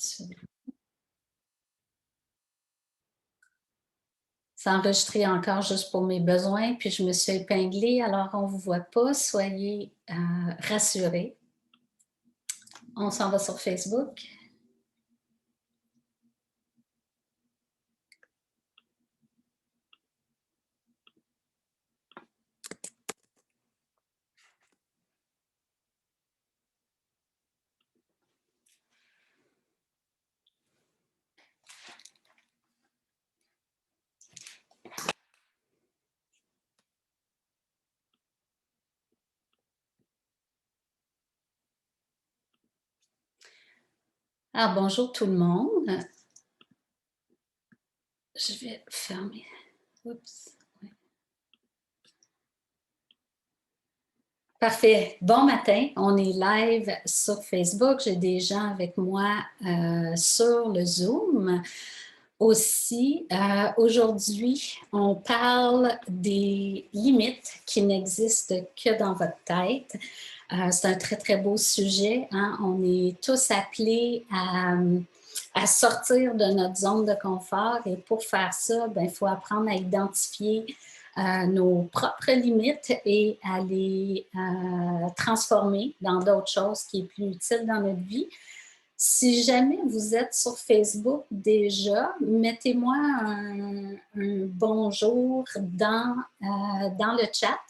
C'est enregistré encore juste pour mes besoins, puis je me suis épinglée, alors on ne vous voit pas. Soyez rassurés. On s'en va sur Facebook. Ah, bonjour tout le monde. Je vais fermer. Oups. Ouais. Parfait. Bon matin. On est live sur Facebook. J'ai des gens avec moi sur le Zoom. Aussi, aujourd'hui, on parle des limites qui n'existent que dans votre tête. C'est un très, très beau sujet. Hein? On est tous appelés à sortir de notre zone de confort et pour faire ça, il faut apprendre à identifier nos propres limites et à les transformer dans d'autres choses qui est plus utile dans notre vie. Si jamais vous êtes sur Facebook déjà, mettez-moi un bonjour dans le chat.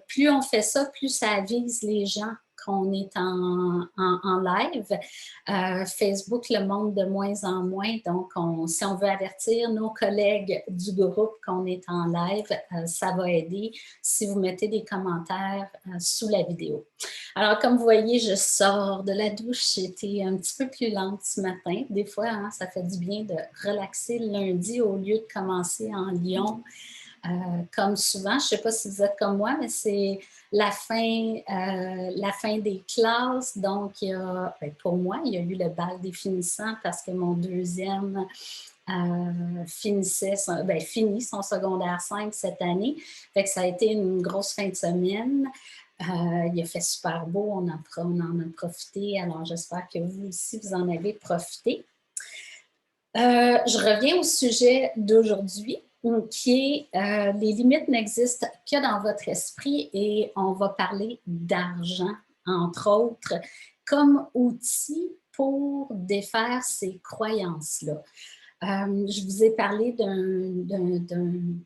Plus on fait ça, plus ça avise les gens qu'on est en live. Facebook le montre de moins en moins, donc si on veut avertir nos collègues du groupe qu'on est en live, ça va aider si vous mettez des commentaires sous la vidéo. Alors, comme vous voyez, je sors de la douche. J'étais un petit peu plus lente ce matin. Des fois, hein, ça fait du bien de relaxer le lundi au lieu de commencer en lion. Comme souvent, je ne sais pas si vous êtes comme moi, mais c'est la fin des classes. Donc, pour moi, il y a eu le bal des finissants parce que mon deuxième finit son secondaire 5 cette année. Fait que ça a été une grosse fin de semaine. Il a fait super beau, on en a profité. Alors, j'espère que vous aussi, vous en avez profité. Je reviens au sujet d'aujourd'hui, qui est les limites n'existent que dans votre esprit et on va parler d'argent, entre autres, comme outil pour défaire ces croyances-là. Je vous ai parlé d'une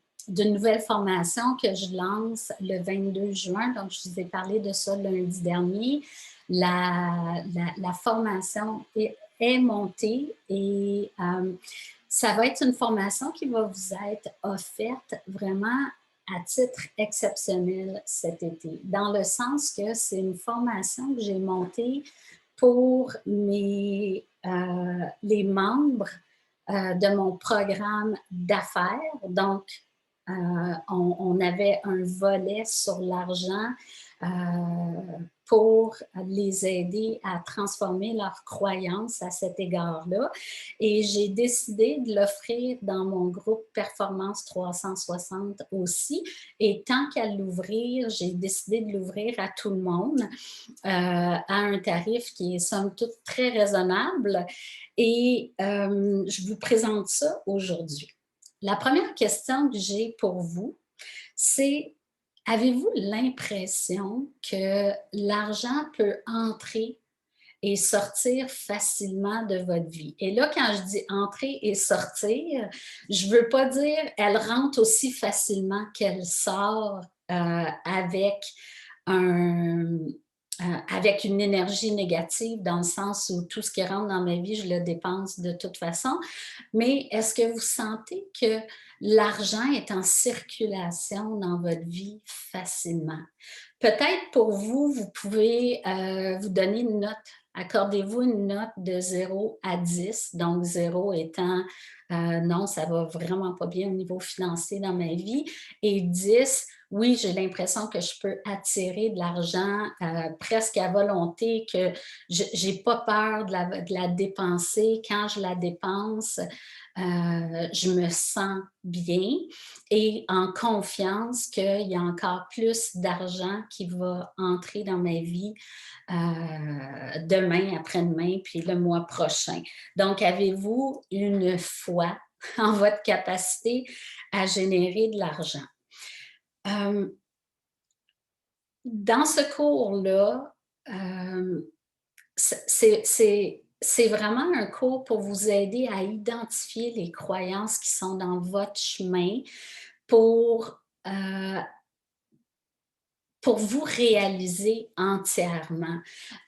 nouvelle formation que je lance le 22 juin, donc je vous ai parlé de ça lundi dernier. La formation est montée et ça va être une formation qui va vous être offerte vraiment à titre exceptionnel cet été, dans le sens que c'est une formation que j'ai montée pour les membres de mon programme d'affaires. Donc, on avait un volet sur l'argent pour les aider à transformer leurs croyances à cet égard-là. Et j'ai décidé de l'offrir dans mon groupe Performance 360 aussi. Et tant qu'à l'ouvrir, j'ai décidé de l'ouvrir à tout le monde à un tarif qui est somme toute très raisonnable. Et je vous présente ça aujourd'hui. La première question que j'ai pour vous, c'est: avez-vous l'impression que l'argent peut entrer et sortir facilement de votre vie? Et là, quand je dis entrer et sortir, je ne veux pas dire elle rentre aussi facilement qu'elle sort avec avec une énergie négative, dans le sens où tout ce qui rentre dans ma vie, je le dépense de toute façon. Mais est-ce que vous sentez que l'argent est en circulation dans votre vie facilement? Peut-être pour vous, vous pouvez vous donner une note. Accordez-vous une note de 0 à 10, donc 0 étant non, ça va vraiment pas bien au niveau financier dans ma vie, et 10, oui, j'ai l'impression que je peux attirer de l'argent presque à volonté, que je n'ai pas peur de la dépenser. Quand je la dépense, je me sens bien et en confiance qu'il y a encore plus d'argent qui va entrer dans ma vie de demain, après-demain, puis le mois prochain. Donc, avez-vous une foi en votre capacité à générer de l'argent? Dans ce cours-là, c'est vraiment un cours pour vous aider à identifier les croyances qui sont dans votre chemin pour, pour vous réaliser entièrement.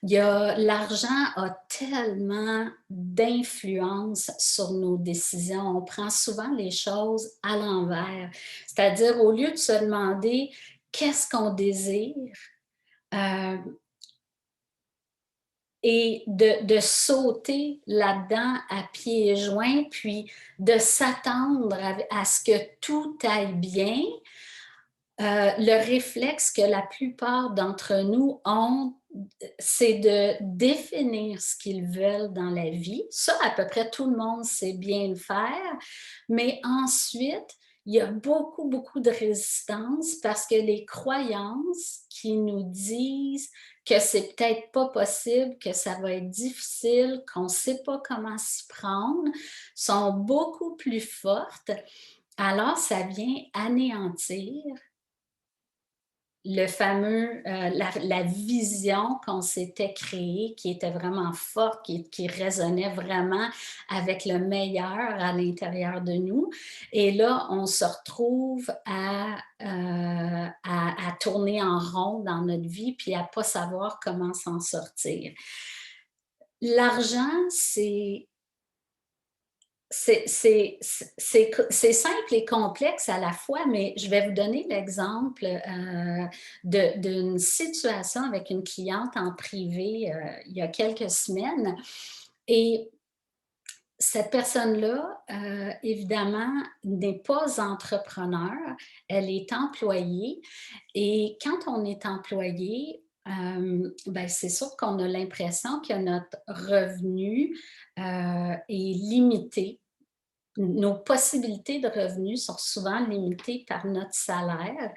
L'argent a tellement d'influence sur nos décisions. On prend souvent les choses à l'envers. C'est-à-dire, au lieu de se demander qu'est-ce qu'on désire, euh, et de sauter là-dedans à pieds joints, puis de s'attendre à ce que tout aille bien, le réflexe que la plupart d'entre nous ont, c'est de définir ce qu'ils veulent dans la vie. Ça, à peu près tout le monde sait bien le faire, mais ensuite, il y a beaucoup, beaucoup de résistance parce que les croyances qui nous disent que c'est peut-être pas possible, que ça va être difficile, qu'on ne sait pas comment s'y prendre, sont beaucoup plus fortes. Alors, ça vient anéantir le fameux, la vision qu'on s'était créée, qui était vraiment forte, qui résonnait vraiment avec le meilleur à l'intérieur de nous. Et là, on se retrouve à tourner en rond dans notre vie, puis à ne pas savoir comment s'en sortir. L'argent, c'est simple et complexe à la fois, mais je vais vous donner l'exemple d'une situation avec une cliente en privé il y a quelques semaines. Et cette personne-là, évidemment, n'est pas entrepreneur, elle est employée. Et quand on est employé, ben, c'est sûr qu'on a l'impression que notre revenu est limité. Nos possibilités de revenus sont souvent limitées par notre salaire.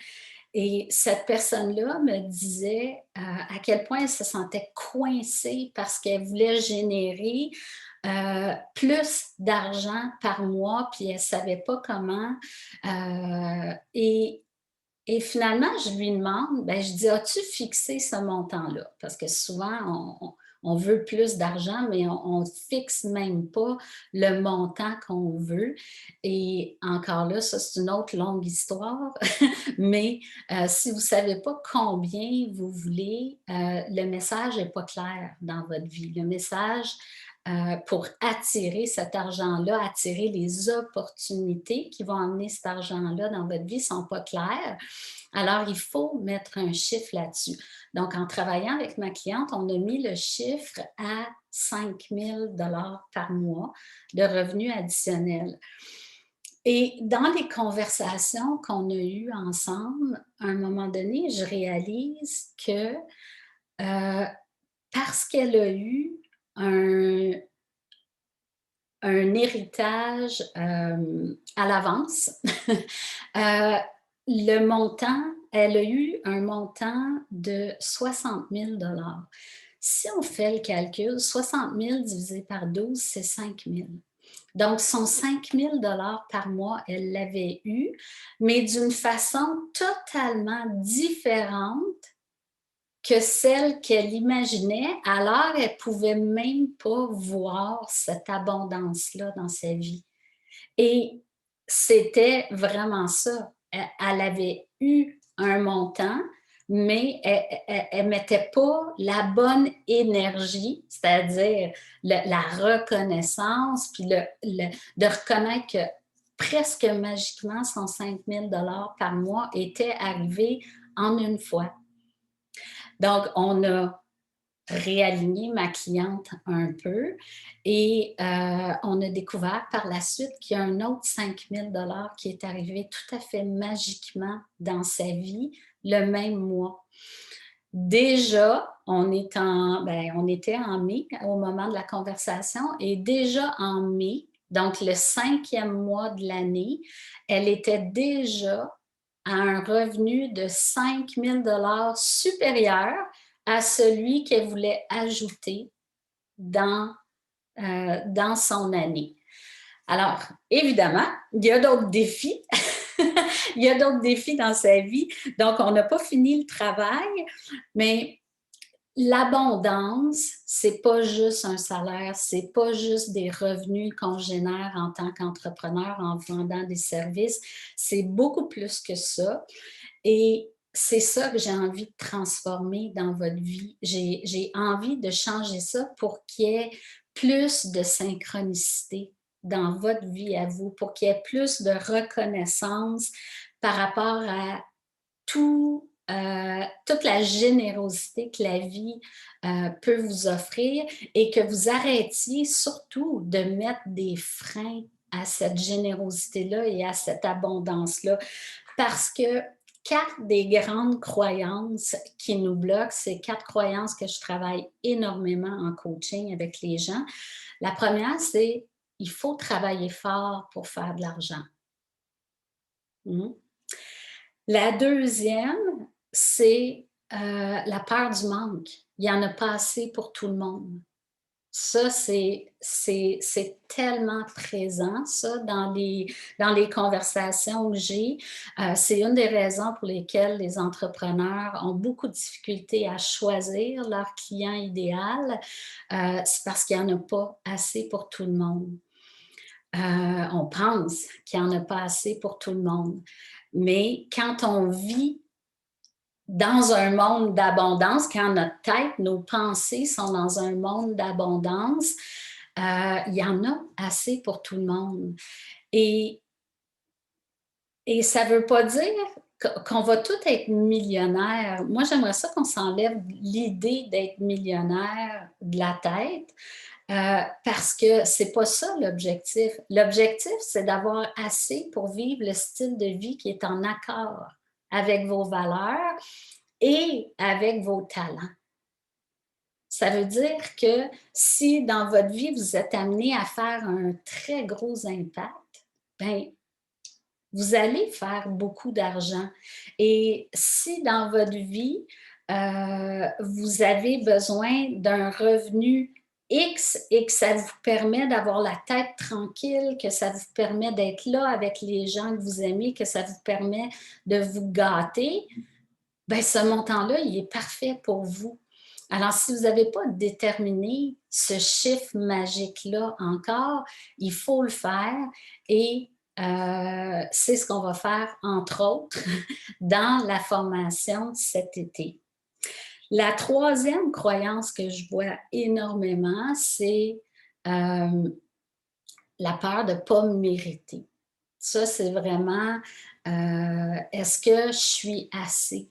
Et cette personne-là me disait à quel point elle se sentait coincée parce qu'elle voulait générer plus d'argent par mois, puis elle ne savait pas comment. Et finalement, je lui demande, ben, je dis, as-tu fixé ce montant-là? Parce que souvent, on veut plus d'argent, mais on ne fixe même pas le montant qu'on veut. Et encore là, ça, c'est une autre longue histoire. Mais si vous ne savez pas combien vous voulez, le message n'est pas clair dans votre vie. Le message pour attirer cet argent-là, attirer les opportunités qui vont amener cet argent-là dans votre vie ne sont pas claires. Alors, il faut mettre un chiffre là-dessus. Donc, en travaillant avec ma cliente, on a mis le chiffre à 5 000 $ par mois de revenus additionnels. Et dans les conversations qu'on a eues ensemble, à un moment donné, je réalise que parce qu'elle a eu un, un héritage à l'avance, le montant, elle a eu un montant de 60 000 $. Si on fait le calcul, 60 000 divisé par 12, c'est 5 000. Donc, son 5 000 $ par mois, elle l'avait eu, mais d'une façon totalement différente que celle qu'elle imaginait, alors elle ne pouvait même pas voir cette abondance-là dans sa vie. Et c'était vraiment ça. Elle avait eu un montant, mais elle ne mettait pas la bonne énergie, c'est-à-dire la reconnaissance, puis de reconnaître que presque magiquement, son 5 000 $ par mois était arrivé en une fois. Donc, on a réaligné ma cliente un peu et on a découvert par la suite qu'il y a un autre 5 000 $ qui est arrivé tout à fait magiquement dans sa vie le même mois. Déjà, on était en mai au moment de la conversation et déjà en mai, donc le 5e mois de l'année, elle était déjà à un revenu de 5 000 $ supérieur à celui qu'elle voulait ajouter dans son année. Alors, évidemment, il y a d'autres défis. Il y a d'autres défis dans sa vie. Donc, on n'a pas fini le travail, mais l'abondance, c'est pas juste un salaire, c'est pas juste des revenus qu'on génère en tant qu'entrepreneur en vendant des services. C'est beaucoup plus que ça. Et c'est ça que j'ai envie de transformer dans votre vie. J'ai envie de changer ça pour qu'il y ait plus de synchronicité dans votre vie à vous, pour qu'il y ait plus de reconnaissance par rapport à toute la générosité que la vie peut vous offrir et que vous arrêtiez surtout de mettre des freins à cette générosité-là et à cette abondance-là. Parce que 4 des grandes croyances qui nous bloquent, c'est 4 croyances que je travaille énormément en coaching avec les gens. La première, c'est il faut travailler fort pour faire de l'argent. Mmh. La deuxième, c'est la peur du manque. Il n'y en a pas assez pour tout le monde. Ça, c'est tellement présent, ça, dans les conversations que j'ai. C'est une des raisons pour lesquelles les entrepreneurs ont beaucoup de difficultés à choisir leur client idéal. C'est parce qu'il n'y en a pas assez pour tout le monde. On pense qu'il n'y en a pas assez pour tout le monde. Mais quand on vit dans un monde d'abondance, quand notre tête, nos pensées sont dans un monde d'abondance, il y en a assez pour tout le monde. Et, et ça ne veut pas dire qu'on va tous être millionnaires. Moi, j'aimerais ça qu'on s'enlève l'idée d'être millionnaire de la tête. Parce que c'est pas ça l'objectif. L'objectif, c'est d'avoir assez pour vivre le style de vie qui est en accord avec vos valeurs et avec vos talents. Ça veut dire que si dans votre vie, vous êtes amené à faire un très gros impact, ben, vous allez faire beaucoup d'argent. Et si dans votre vie, vous avez besoin d'un revenu X et que ça vous permet d'avoir la tête tranquille, que ça vous permet d'être là avec les gens que vous aimez, que ça vous permet de vous gâter, ben ce montant-là, il est parfait pour vous. Alors, si vous n'avez pas déterminé ce chiffre magique-là encore, il faut le faire et c'est ce qu'on va faire, entre autres, dans la formation cet été. La troisième croyance que je vois énormément, c'est la peur de ne pas mériter. Ça, c'est vraiment, est-ce que je suis assez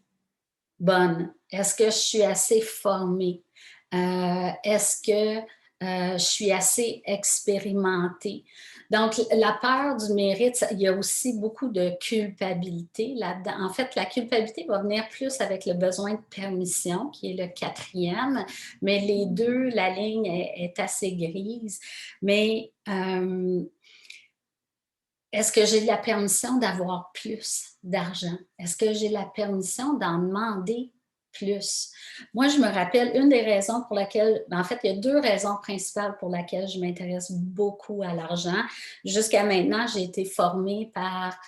bonne? Est-ce que je suis assez formée? Est-ce que je suis assez expérimentée? Donc, la peur du mérite, il y a aussi beaucoup de culpabilité là-dedans. En fait, la culpabilité va venir plus avec le besoin de permission, qui est le quatrième, mais les deux, la ligne est assez grise. Mais est-ce que j'ai la permission d'avoir plus d'argent? Est-ce que j'ai la permission d'en demander plus? Moi, je me rappelle une des raisons pour laquelle, en fait, il y a 2 raisons principales pour lesquelles je m'intéresse beaucoup à l'argent. Jusqu'à maintenant, j'ai été formée par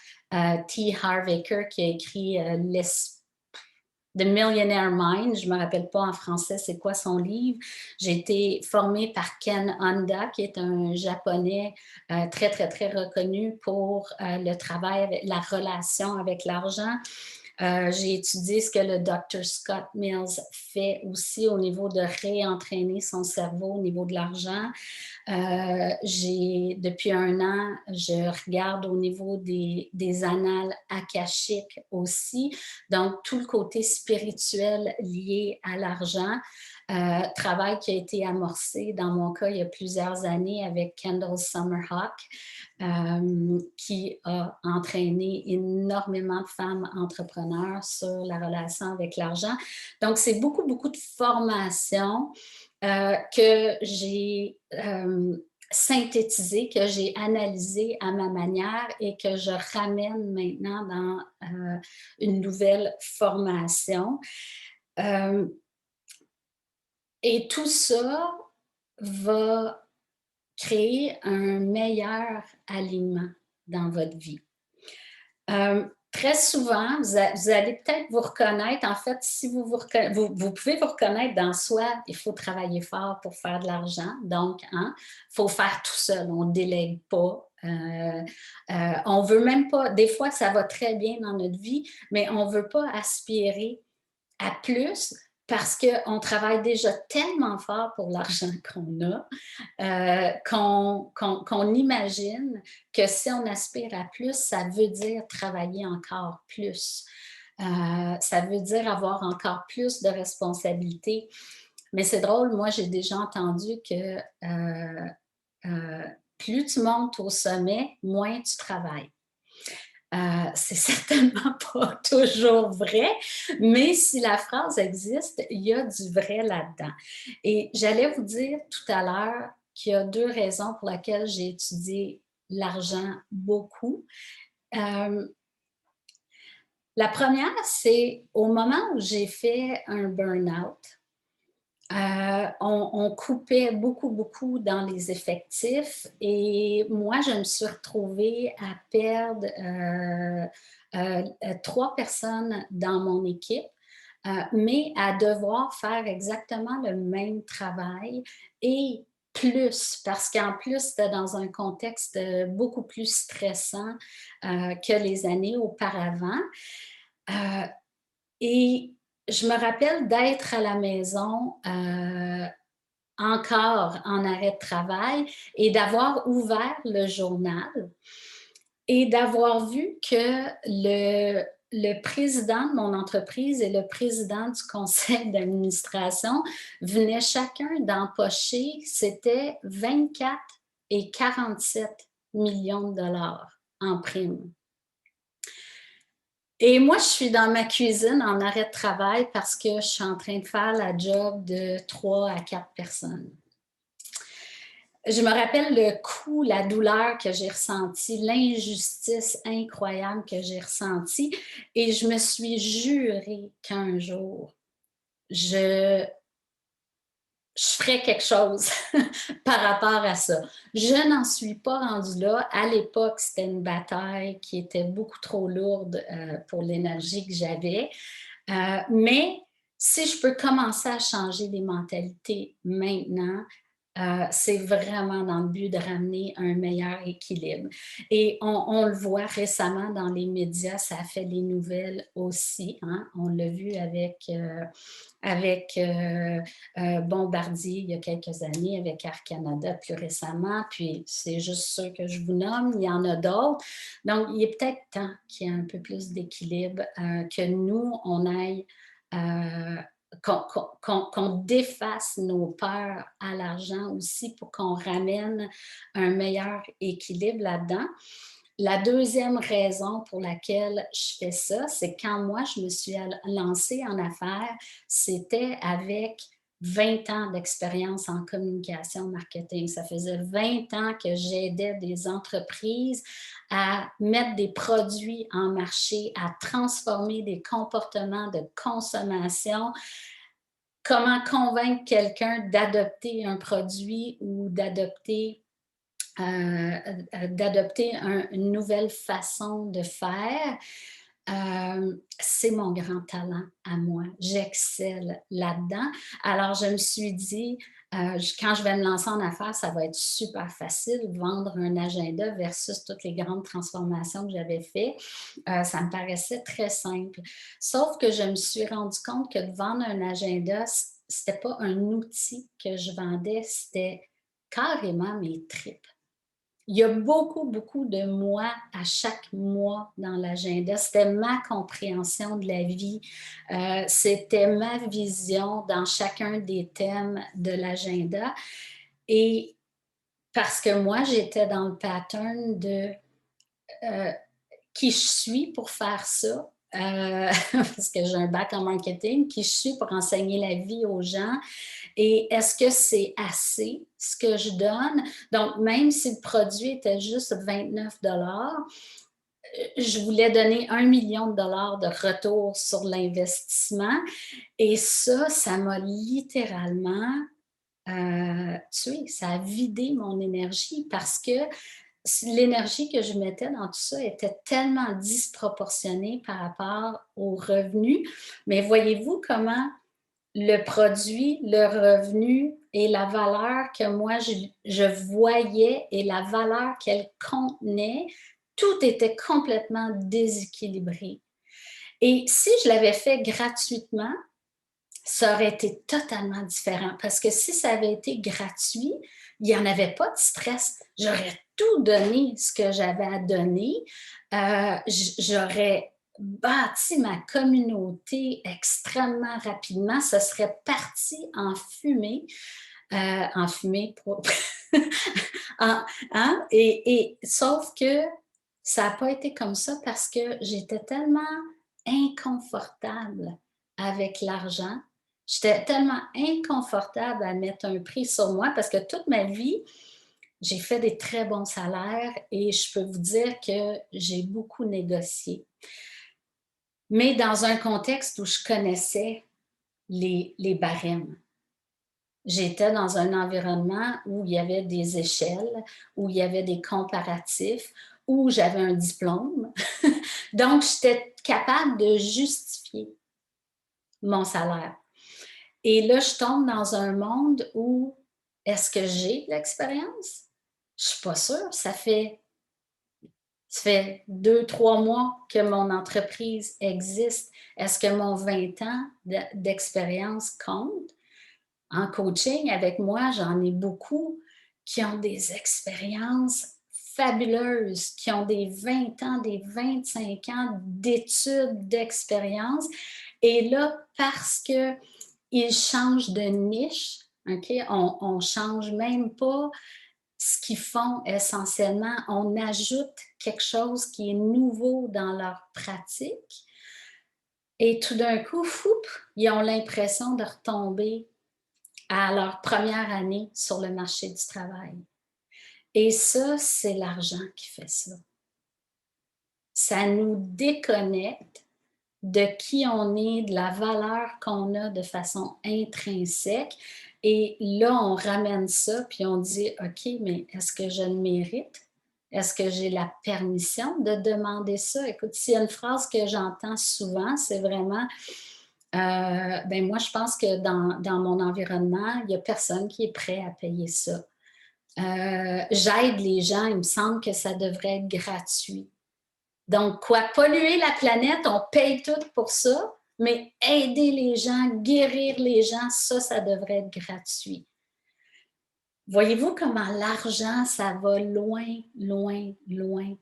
T. Harv Eker qui a écrit The Millionaire Mind, je ne me rappelle pas en français c'est quoi son livre. J'ai été formée par Ken Honda, qui est un Japonais très, très, très reconnu pour le travail avec la relation avec l'argent. J'ai étudié ce que le Dr. Scott Mills fait aussi au niveau de réentraîner son cerveau au niveau de l'argent. Depuis 1 an, je regarde au niveau des annales akashiques aussi, donc tout le côté spirituel lié à l'argent. Travail qui a été amorcé, dans mon cas, il y a plusieurs années avec Kendall Summerhawk, qui a entraîné énormément de femmes entrepreneurs sur la relation avec l'argent. Donc, c'est beaucoup, beaucoup de formation que j'ai synthétisé, que j'ai analysé à ma manière et que je ramène maintenant dans une nouvelle formation. Et tout ça va créer un meilleur alignement dans votre vie. Très souvent, vous allez peut-être vous reconnaître, en fait, si vous pouvez vous reconnaître dans soi, il faut travailler fort pour faire de l'argent, donc, hein, il faut faire tout seul, on ne délègue pas. On veut même pas, des fois, ça va très bien dans notre vie, mais on ne veut pas aspirer à plus parce qu'on travaille déjà tellement fort pour l'argent qu'on a qu'on imagine que si on aspire à plus, ça veut dire travailler encore plus. Ça veut dire avoir encore plus de responsabilités. Mais c'est drôle, moi, j'ai déjà entendu que euh, plus tu montes au sommet, moins tu travailles. C'est certainement pas toujours vrai, mais si la phrase existe, il y a du vrai là-dedans. Et j'allais vous dire tout à l'heure qu'il y a 2 raisons pour lesquelles j'ai étudié l'argent beaucoup. La première, c'est au moment où j'ai fait un burn-out, on coupait beaucoup, beaucoup dans les effectifs et moi, je me suis retrouvée à perdre 3 personnes dans mon équipe, mais à devoir faire exactement le même travail et plus, parce qu'en plus, c'était dans un contexte beaucoup plus stressant que les années auparavant. Euh, et je me rappelle d'être à la maison encore en arrêt de travail et d'avoir ouvert le journal et d'avoir vu que le président de mon entreprise et le président du conseil d'administration venaient chacun d'empocher, c'était 24 et 47 millions de dollars en primes. Et moi, je suis dans ma cuisine en arrêt de travail parce que je suis en train de faire la job de 3 à 4 personnes. Je me rappelle le coup, la douleur que j'ai ressentie, l'injustice incroyable que j'ai ressentie et je me suis juré qu'un jour, je ferais quelque chose par rapport à ça. Je n'en suis pas rendue là. À l'époque, c'était une bataille qui était beaucoup trop lourde pour l'énergie que j'avais. Mais si je peux commencer à changer les mentalités maintenant, c'est vraiment dans le but de ramener un meilleur équilibre. Et on le voit récemment dans les médias, ça a fait les nouvelles aussi. Hein? On l'a vu avec Bombardier il y a quelques années, avec Air Canada plus récemment, puis c'est juste ceux que je vous nomme, il y en a d'autres. Donc, il est peut-être temps qu'il y ait un peu plus d'équilibre, que nous, on aille qu'on défasse nos peurs à l'argent aussi pour qu'on ramène un meilleur équilibre là-dedans. La deuxième raison pour laquelle je fais ça, c'est quand moi, je me suis lancée en affaires, c'était avec 20 ans d'expérience en communication marketing. Ça faisait 20 ans que j'aidais des entreprises à mettre des produits en marché, à transformer des comportements de consommation. Comment convaincre quelqu'un d'adopter un produit ou d'adopter une nouvelle façon de faire. C'est mon grand talent à moi. J'excelle là-dedans. Alors, je me suis dit, quand je vais me lancer en affaires, ça va être super facile, vendre un agenda versus toutes les grandes transformations que j'avais faites. Ça me paraissait très simple. Sauf que je me suis rendu compte que de vendre un agenda, c'était pas un outil que je vendais, c'était carrément mes tripes. Il y a beaucoup, beaucoup de moi à chaque mois dans l'agenda. C'était ma compréhension de la vie. C'était ma vision dans chacun des thèmes de l'agenda. Et parce que moi, j'étais dans le pattern de qui je suis pour faire ça. Parce que j'ai un bac en marketing, qui je suis pour enseigner la vie aux gens. Et est-ce que c'est assez ce que je donne? Donc, même si le produit était juste 29 je voulais donner 1 million de dollars de retour sur l'investissement. Et ça m'a littéralement tué, ça a vidé mon énergie parce que l'énergie que je mettais dans tout ça était tellement disproportionnée par rapport aux revenus. Mais voyez-vous comment le produit, le revenu et la valeur que moi je voyais et la valeur qu'elle contenait, tout était complètement déséquilibré. Et si je l'avais fait gratuitement, ça aurait été totalement différent parce que si ça avait été gratuit, il n'y en avait pas de stress. J'aurais tout donné ce que j'avais à donner. J'aurais bâti ma communauté extrêmement rapidement. Ça serait parti en fumée pour... hein? Sauf que ça n'a pas été comme ça parce que j'étais tellement inconfortable avec l'argent. J'étais tellement inconfortable à mettre un prix sur moi parce que toute ma vie, j'ai fait des très bons salaires et je peux vous dire que j'ai beaucoup négocié. Mais dans un contexte où je connaissais les barèmes. J'étais dans un environnement où il y avait des échelles, où il y avait des comparatifs, où j'avais un diplôme. Donc, j'étais capable de justifier mon salaire. Et là, je tombe dans un monde où est-ce que j'ai de l'expérience? Je ne suis pas sûre. Ça fait 2-3 mois que mon entreprise existe. Est-ce que mon 20 ans d'expérience compte? En coaching, avec moi, j'en ai beaucoup qui ont des expériences fabuleuses, qui ont des 20 ans, des 25 ans d'études, d'expérience. Et là, parce qu'ils changent de niche, OK, on ne change même pas ce qu'ils font essentiellement, on ajoute quelque chose qui est nouveau dans leur pratique. Et tout d'un coup, ils ont l'impression de retomber à leur première année sur le marché du travail. Et ça, c'est l'argent qui fait ça. Ça nous déconnecte de qui on est, de la valeur qu'on a de façon intrinsèque. Et là, on ramène ça, puis on dit, OK, mais est-ce que je le mérite? Est-ce que j'ai la permission de demander ça? Écoute, s'il y a une phrase que j'entends souvent, c'est vraiment, ben moi, je pense que dans mon environnement, il n'y a personne qui est prêt à payer ça. J'aide les gens, il me semble que ça devrait être gratuit. Donc, quoi, polluer la planète, on paye tout pour ça, mais aider les gens, guérir les gens, ça devrait être gratuit. Voyez-vous comment l'argent, ça va loin, loin, loin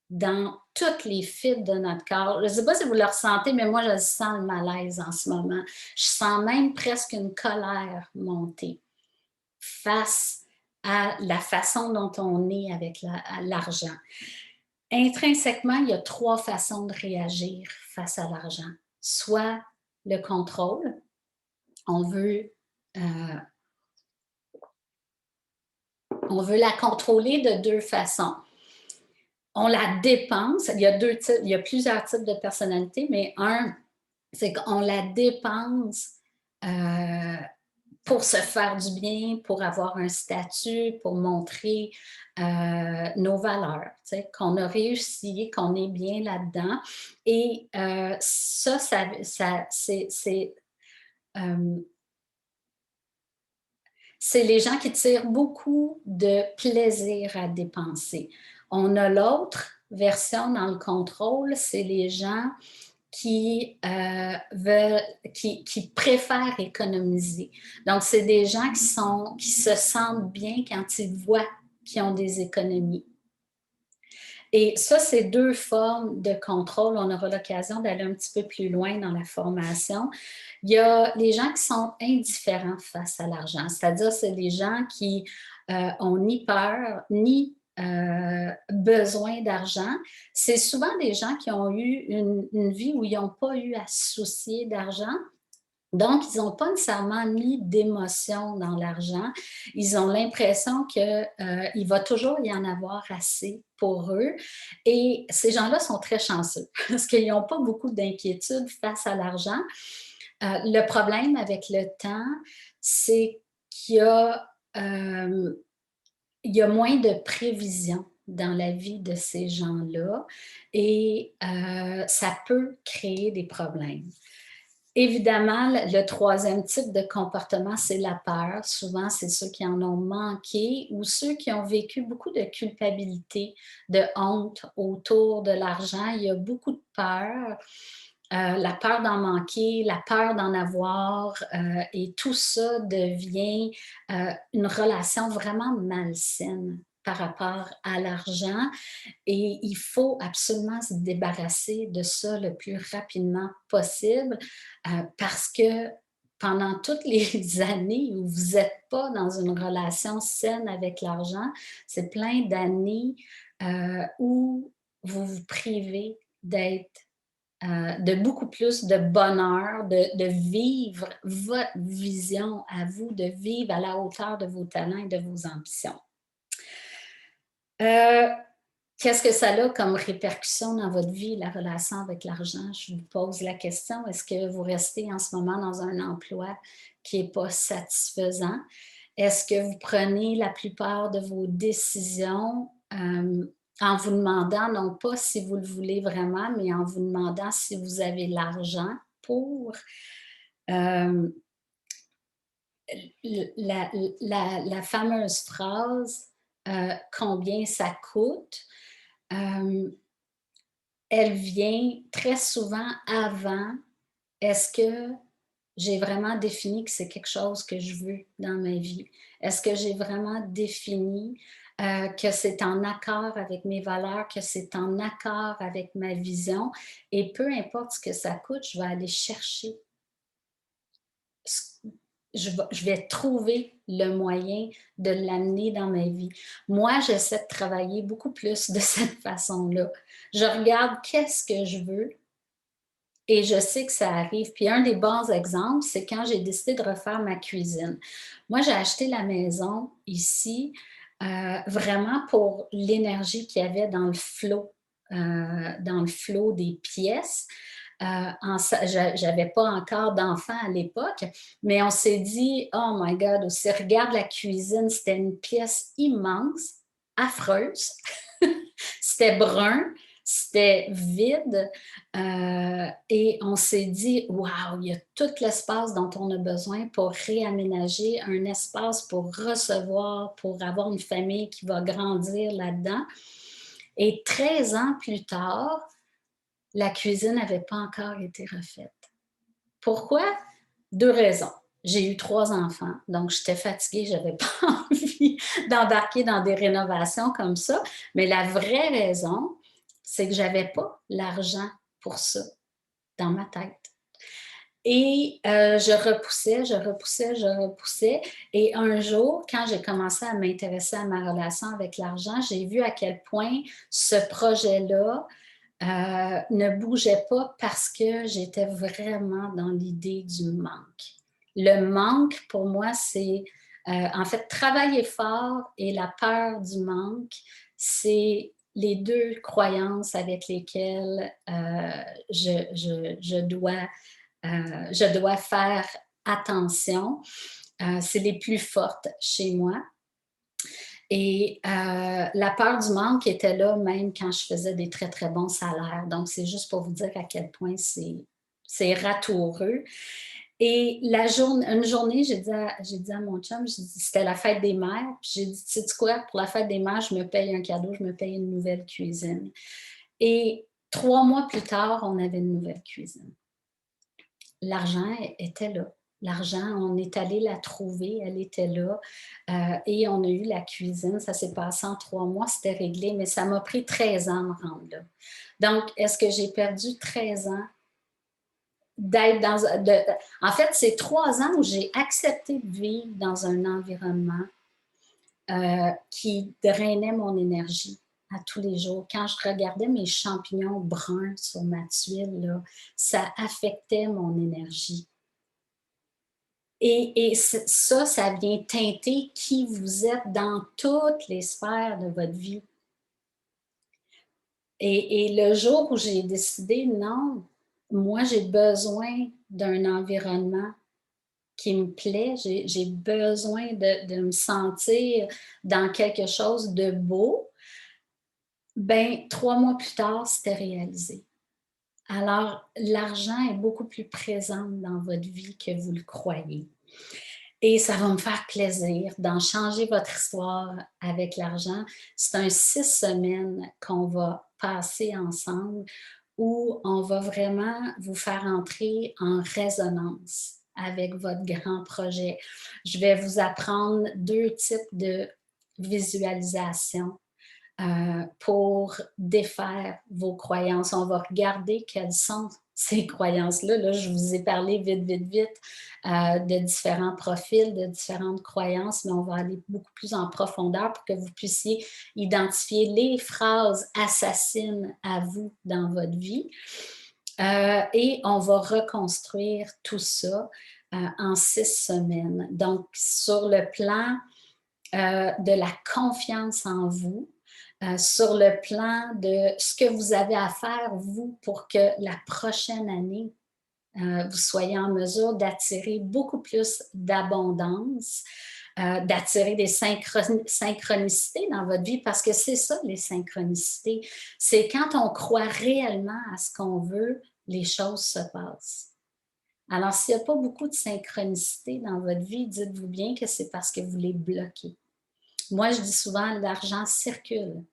dans toutes les fibres de notre corps. Je ne sais pas si vous le ressentez, mais moi, je sens le malaise en ce moment. Je sens même presque une colère monter face à la façon dont on est avec l'argent. Intrinsèquement, il y a 3 façons de réagir face à l'argent. Soit le contrôle, on veut la contrôler de 2 façons. On la dépense, il y a plusieurs types de personnalités, mais un, c'est qu'on la dépense pour se faire du bien, pour avoir un statut, pour montrer nos valeurs, qu'on a réussi, qu'on est bien là-dedans. Et c'est les gens qui tirent beaucoup de plaisir à dépenser. On a l'autre version dans le contrôle, c'est les gens qui préfèrent économiser. Donc, c'est des gens qui se sentent bien quand ils voient qu'ils ont des économies. Et ça, c'est 2 formes de contrôle. On aura l'occasion d'aller un petit peu plus loin dans la formation. Il y a les gens qui sont indifférents face à l'argent, c'est-à-dire c'est des gens qui ont ni peur, ni besoin d'argent. C'est souvent des gens qui ont eu une vie où ils n'ont pas eu à se soucier d'argent. Donc, ils n'ont pas nécessairement mis d'émotion dans l'argent. Ils ont l'impression qu'il va toujours y en avoir assez pour eux. Et ces gens-là sont très chanceux parce qu'ils n'ont pas beaucoup d'inquiétude face à l'argent. Le problème avec le temps, c'est il y a, il y a moins de prévision dans la vie de ces gens-là et ça peut créer des problèmes. Évidemment, le troisième type de comportement, c'est la peur. Souvent, c'est ceux qui en ont manqué ou ceux qui ont vécu beaucoup de culpabilité, de honte autour de l'argent. Il y a beaucoup de peur, la peur d'en manquer, la peur d'en avoir, et tout ça devient une relation vraiment malsaine par rapport à l'argent et il faut absolument se débarrasser de ça le plus rapidement possible parce que pendant toutes les années où vous n'êtes pas dans une relation saine avec l'argent, c'est plein d'années où vous vous privez d'être de beaucoup plus de bonheur, de vivre votre vision à vous, de vivre à la hauteur de vos talents et de vos ambitions. Euh, Qu'est-ce que ça a comme répercussion dans votre vie, la relation avec l'argent? Je vous pose la question. Est-ce que vous restez en ce moment dans un emploi qui n'est pas satisfaisant? Est-ce que vous prenez la plupart de vos décisions en vous demandant, non pas si vous le voulez vraiment, mais en vous demandant si vous avez l'argent pour? Euh, la fameuse phrase combien ça coûte, elle vient très souvent avant est-ce que j'ai vraiment défini que c'est quelque chose que je veux dans ma vie? Est-ce que j'ai vraiment défini que c'est en accord avec mes valeurs, que c'est en accord avec ma vision? Et peu importe ce que ça coûte, je vais aller chercher je vais trouver le moyen de l'amener dans ma vie. Moi, j'essaie de travailler beaucoup plus de cette façon-là. Je regarde qu'est-ce que je veux et je sais que ça arrive. Puis un des bons exemples, c'est quand j'ai décidé de refaire ma cuisine. Moi, j'ai acheté la maison ici vraiment pour l'énergie qu'il y avait dans le flot des pièces. J'avais pas encore d'enfant à l'époque, mais on s'est dit, oh my God, aussi, regarde la cuisine, c'était une pièce immense, affreuse, c'était brun, c'était vide, et on s'est dit, waouh, il y a tout l'espace dont on a besoin pour réaménager, un espace pour recevoir, pour avoir une famille qui va grandir là-dedans. Et 13 ans plus tard, la cuisine n'avait pas encore été refaite. Pourquoi? 2 raisons. J'ai eu 3 enfants, donc j'étais fatiguée, je n'avais pas envie d'embarquer dans des rénovations comme ça. Mais la vraie raison, c'est que je n'avais pas l'argent pour ça dans ma tête. Et je repoussais, je repoussais, je repoussais. Et un jour, quand j'ai commencé à m'intéresser à ma relation avec l'argent, j'ai vu à quel point ce projet-là ne bougeait pas parce que j'étais vraiment dans l'idée du manque. Le manque, pour moi, c'est en fait travailler fort et la peur du manque, c'est les deux croyances avec lesquelles je dois faire attention. C'est les plus fortes chez moi. Et la peur du manque était là même quand je faisais des très, très bons salaires. Donc, c'est juste pour vous dire à quel point c'est ratoureux. Et une journée, j'ai dit à mon chum, c'était la fête des mères, puis j'ai dit, sais-tu quoi, pour la fête des mères, je me paye un cadeau, je me paye une nouvelle cuisine. Et 3 mois plus tard, on avait une nouvelle cuisine. L'argent était là. L'argent, on est allé la trouver, elle était là. Et on a eu la cuisine. Ça s'est passé en 3 mois, c'était réglé, mais ça m'a pris 13 ans à me rendre là. Donc, est-ce que j'ai perdu 13 ans d'être en fait, c'est 3 ans où j'ai accepté de vivre dans un environnement qui drainait mon énergie à tous les jours. Quand je regardais mes champignons bruns sur ma tuile, là, ça affectait mon énergie. Et ça vient teinter qui vous êtes dans toutes les sphères de votre vie. Et le jour où j'ai décidé, non, moi j'ai besoin d'un environnement qui me plaît, j'ai besoin de me sentir dans quelque chose de beau, ben 3 mois plus tard, c'était réalisé. Alors, l'argent est beaucoup plus présent dans votre vie que vous le croyez. Et ça va me faire plaisir d'en changer votre histoire avec l'argent. C'est un 6 semaines qu'on va passer ensemble où on va vraiment vous faire entrer en résonance avec votre grand projet. Je vais vous apprendre 2 types de visualisation pour défaire vos croyances. On va regarder quelles sont ces croyances-là. Là, je vous ai parlé vite, vite, vite de différents profils, de différentes croyances, mais on va aller beaucoup plus en profondeur pour que vous puissiez identifier les phrases assassines à vous dans votre vie. Et on va reconstruire tout ça en 6 semaines. Donc, sur le plan de la confiance en vous, sur le plan de ce que vous avez à faire, vous, pour que la prochaine année, vous soyez en mesure d'attirer beaucoup plus d'abondance, d'attirer des synchronicités dans votre vie, parce que c'est ça, les synchronicités. C'est quand on croit réellement à ce qu'on veut, les choses se passent. Alors, s'il n'y a pas beaucoup de synchronicité dans votre vie, dites-vous bien que c'est parce que vous les bloquez. Moi, je dis souvent, l'argent circule.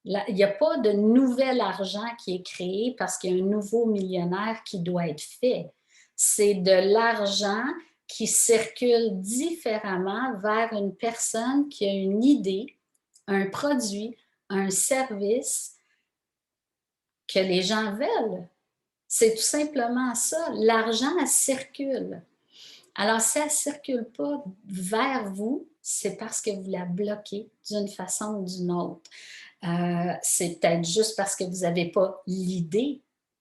Il n'y a pas de nouvel argent qui est créé parce qu'il y a un nouveau millionnaire qui doit être fait. C'est de l'argent qui circule différemment vers une personne qui a une idée, un produit, un service que les gens veulent. C'est tout simplement ça. L'argent, elle circule. Alors, si elle ne circule pas vers vous, c'est parce que vous la bloquez d'une façon ou d'une autre. C'est peut-être juste parce que vous n'avez pas l'idée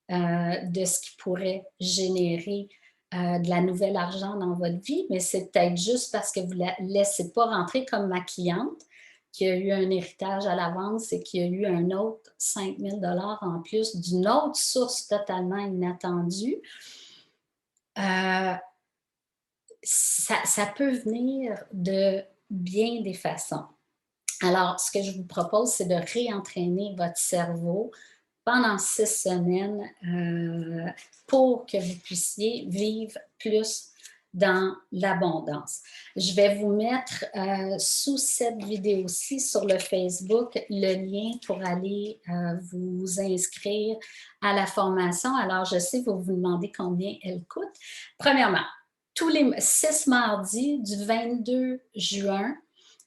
de ce qui pourrait générer de la nouvelle argent dans votre vie, mais c'est peut-être juste parce que vous ne la laissez pas rentrer comme ma cliente qui a eu un héritage à l'avance et qui a eu un autre 5 000 $ en plus d'une autre source totalement inattendue. Ça peut venir de bien des façons. Alors, ce que je vous propose, c'est de réentraîner votre cerveau pendant 6 semaines pour que vous puissiez vivre plus dans l'abondance. Je vais vous mettre sous cette vidéo-ci sur le Facebook le lien pour aller vous inscrire à la formation. Alors, je sais, vous vous demandez combien elle coûte. Premièrement, tous les 6 mardis du 22 juin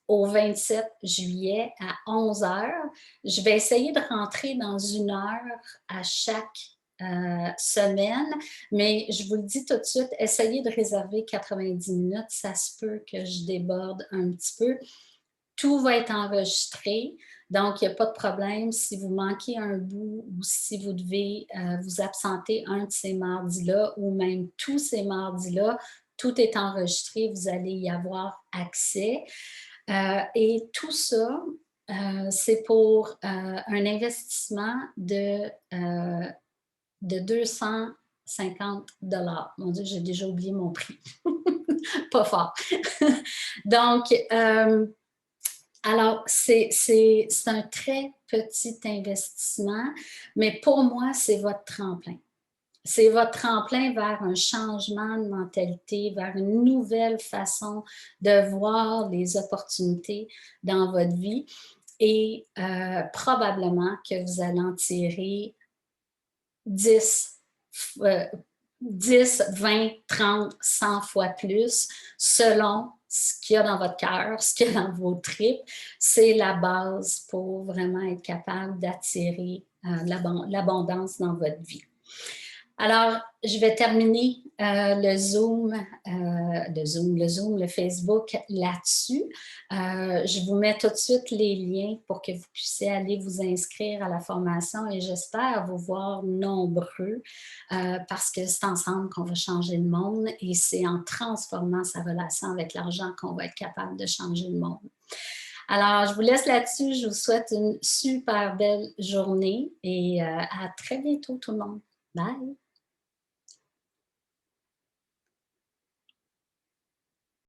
au 27 juillet à 11 heures. Je vais essayer de rentrer dans 1 heure à chaque semaine, mais je vous le dis tout de suite, essayez de réserver 90 minutes, ça se peut que je déborde un petit peu. Tout va être enregistré, donc il n'y a pas de problème si vous manquez un bout ou si vous devez vous absenter un de ces mardis-là ou même tous ces mardis-là, tout est enregistré, vous allez y avoir accès. Et tout ça, c'est pour un investissement de 250 $. Mon Dieu, j'ai déjà oublié mon prix. Pas fort. Donc, alors, c'est un très petit investissement, mais pour moi, c'est votre tremplin. C'est votre tremplin vers un changement de mentalité, vers une nouvelle façon de voir les opportunités dans votre vie et probablement que vous allez en tirer 10, 20, 30, 100 fois plus selon ce qu'il y a dans votre cœur, ce qu'il y a dans vos tripes. C'est la base pour vraiment être capable d'attirer l'abondance dans votre vie. Alors, je vais terminer le Facebook là-dessus. Je vous mets tout de suite les liens pour que vous puissiez aller vous inscrire à la formation et j'espère vous voir nombreux parce que c'est ensemble qu'on va changer le monde et c'est en transformant sa relation avec l'argent qu'on va être capable de changer le monde. Alors, je vous laisse là-dessus. Je vous souhaite une super belle journée et à très bientôt tout le monde. Bye!